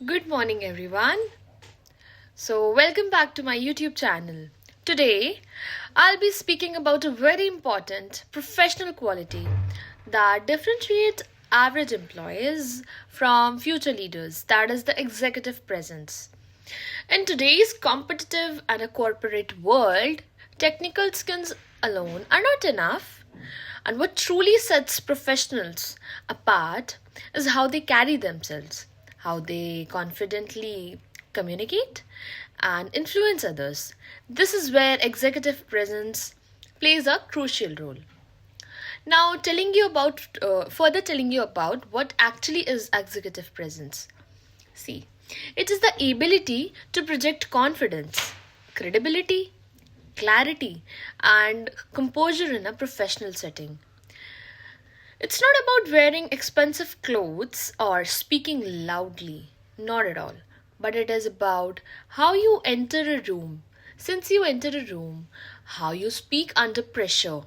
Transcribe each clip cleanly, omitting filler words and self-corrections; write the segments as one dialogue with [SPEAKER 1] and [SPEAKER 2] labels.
[SPEAKER 1] Good morning, everyone. Welcome back to my YouTube channel. Today, I'll be speaking about a very important professional quality that differentiates average employees from future leaders, that is, the executive presence. In today's competitive and a corporate world, technical skills alone are not enough. And what truly sets professionals apart is how they carry themselves, how they confidently communicate and influence others. This is where executive presence plays a crucial role. Now, further telling you about what actually is executive presence. See, it is the ability to project confidence, credibility, clarity, and composure in a professional setting. It's not about wearing expensive clothes or speaking loudly, not at all. But it is about how you enter a room. Since you enter a room, how you speak under pressure,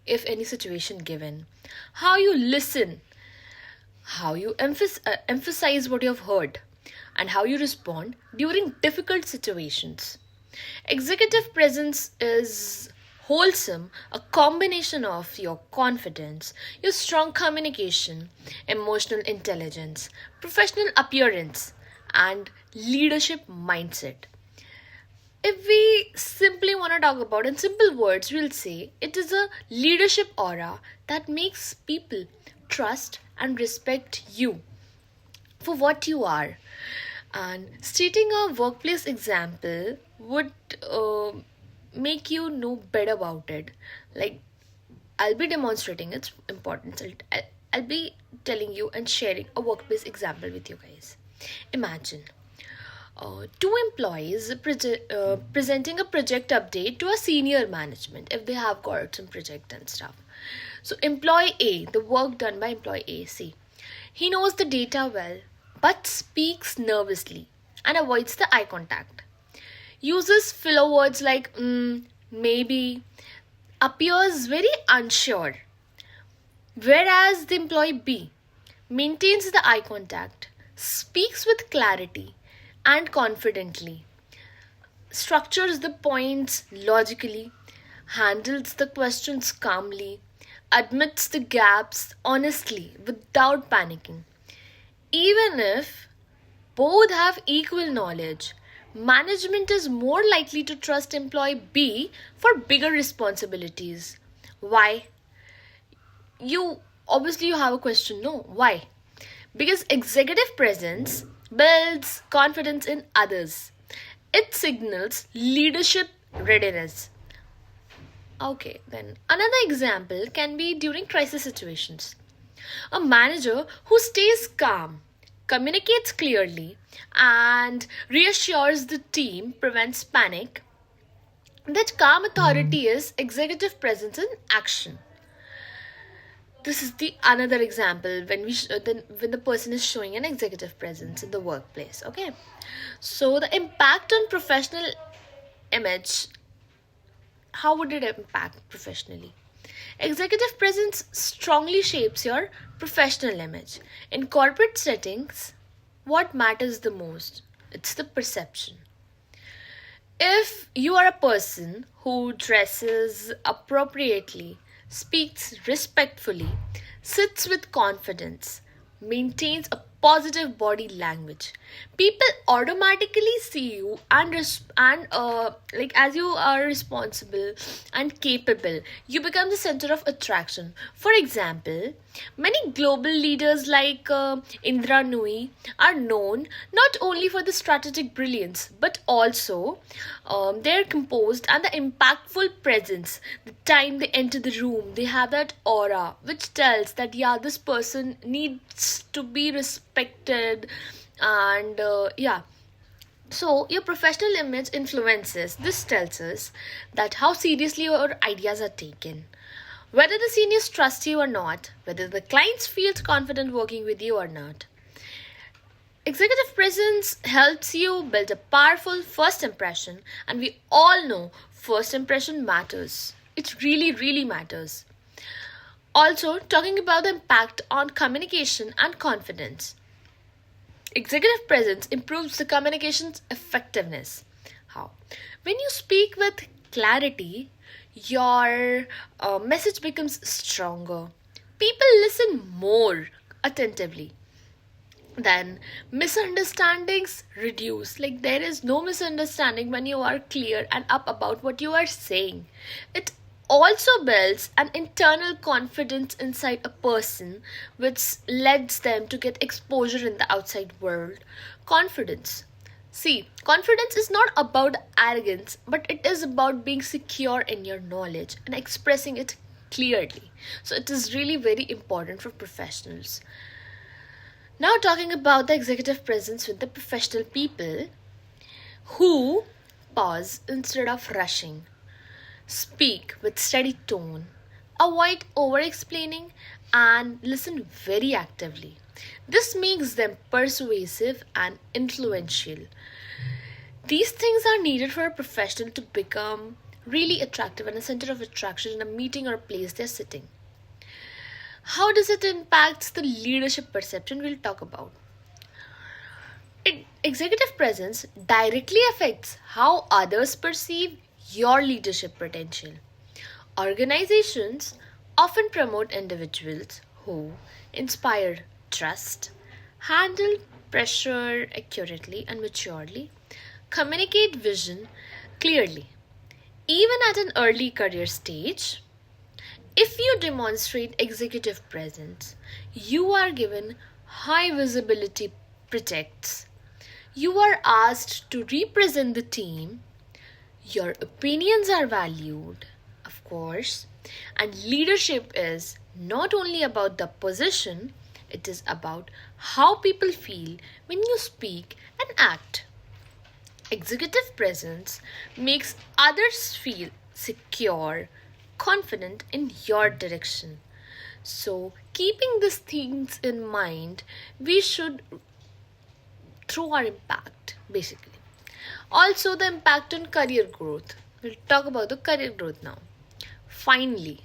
[SPEAKER 1] if any situation given, how you listen, how you emphasize what you have heard, and how you respond during difficult situations. Executive presence is wholesome, a combination of your confidence, your strong communication, emotional intelligence, professional appearance, and leadership mindset. If we simply want to talk about in simple words, we'll say it is a leadership aura that makes people trust and respect you for what you are. And stating a workplace example would make you know better about it. Like, I'll be demonstrating its importance. I'll be telling you and sharing a workplace example with you guys. Imagine two employees presenting a project update to a senior management if they have got some project and stuff. So, employee A, the work done by employee A, see, he knows the data well but speaks nervously and avoids the eye contact. Uses filler words like maybe, appears very unsure. Whereas the employee B maintains the eye contact, speaks with clarity and confidently, structures the points logically, handles the questions calmly, admits the gaps honestly without panicking. Even if both have equal knowledge, management is more likely to trust employee B for bigger responsibilities. Why? You have a question, no? Why? Because executive presence builds confidence in others. It signals leadership readiness. Okay, then another example can be during crisis situations. A manager who stays calm, communicates clearly, and reassures the team prevents panic. That calm authority is executive presence in action. This is the another example when the person is showing an executive presence in the workplace. Okay, so the impact on professional image. How would it impact professionally? Executive presence strongly shapes your professional image. In corporate settings, what matters the most? It's the perception. If you are a person who dresses appropriately, speaks respectfully, sits with confidence, maintains a positive body language, people automatically see you and as you are responsible and capable, you become the center of attraction. For example, many global leaders like Indra Nui are known not only for the strategic brilliance but also their composed and the impactful presence. The time they enter the room, they have that aura which tells that, yeah, this person needs to be respected. And yeah, so your professional image influences. This tells us that how seriously your ideas are taken, whether the seniors trust you or not, whether the clients feels confident working with you or not. Executive presence helps you build a powerful first impression, and we all know first impression matters. It really, really matters. Also, talking about the impact on communication and confidence. Executive presence improves the communication's effectiveness. How? When you speak with clarity, your message becomes stronger. People listen more attentively. Then misunderstandings reduce. Like there is no misunderstanding when you are clear and up about what you are saying. It also builds an internal confidence inside a person, which leads them to get exposure in the outside world. Confidence. See, confidence is not about arrogance, but it is about being secure in your knowledge and expressing it clearly. So it is really very important for professionals. Now, talking about the executive presence with the professional people who pause instead of rushing, speak with steady tone, avoid over explaining, and listen very actively. This makes them persuasive and influential. These things are needed for a professional to become really attractive and a center of attraction in a meeting or a place they're sitting. How does it impact the leadership perception we'll talk about? Executive presence directly affects how others perceive your leadership potential. Organizations often promote individuals who inspire trust, handle pressure accurately and maturely, communicate vision clearly. Even at an early career stage, if you demonstrate executive presence, you are given high visibility projects. You are asked to represent the team. Your opinions are valued, of course, and leadership is not only about the position, it is about how people feel when you speak and act. Executive presence makes others feel secure, confident in your direction. So, keeping these things in mind, we should through our impact basically. Also, the impact on career growth. We'll talk about the career growth now. Finally,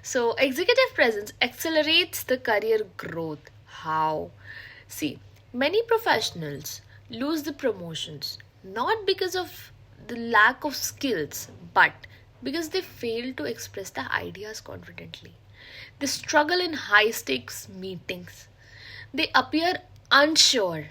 [SPEAKER 1] so executive presence accelerates the career growth. How? See, many professionals lose the promotions not because of the lack of skills, but because they fail to express the ideas confidently. They struggle in high stakes meetings. They appear unsure.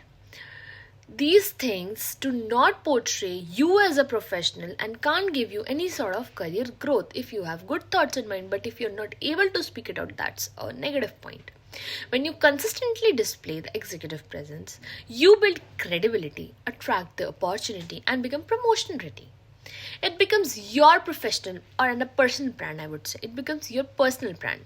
[SPEAKER 1] These things do not portray you as a professional and can't give you any sort of career growth. If you have good thoughts in mind, but if you're not able to speak it out, that's a negative point. When you consistently display the executive presence, you build credibility, attract the opportunity, and become promotion ready. It becomes your professional or a personal brand, I would say. It becomes your personal brand.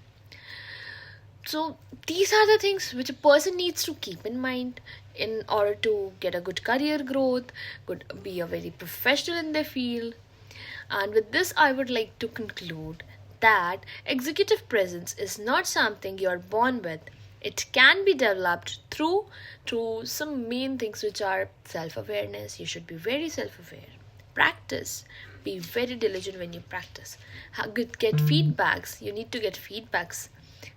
[SPEAKER 1] So these are the things which a person needs to keep in mind in order to get a good career growth, could be a very professional in their field. And with this, I would like to conclude that executive presence is not something you're born with. It can be developed through some main things which are self-awareness. You should be very self-aware. Practice. Be very diligent when you practice. Get feedbacks. You need to get feedbacks.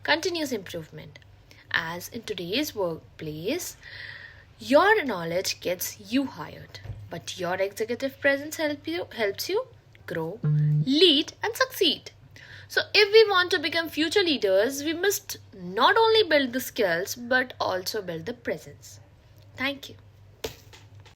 [SPEAKER 1] Continuous improvement. As in today's workplace, your knowledge gets you hired, but your executive presence helps you grow, lead, and succeed. So, if we want to become future leaders, we must not only build the skills but also build the presence. Thank you.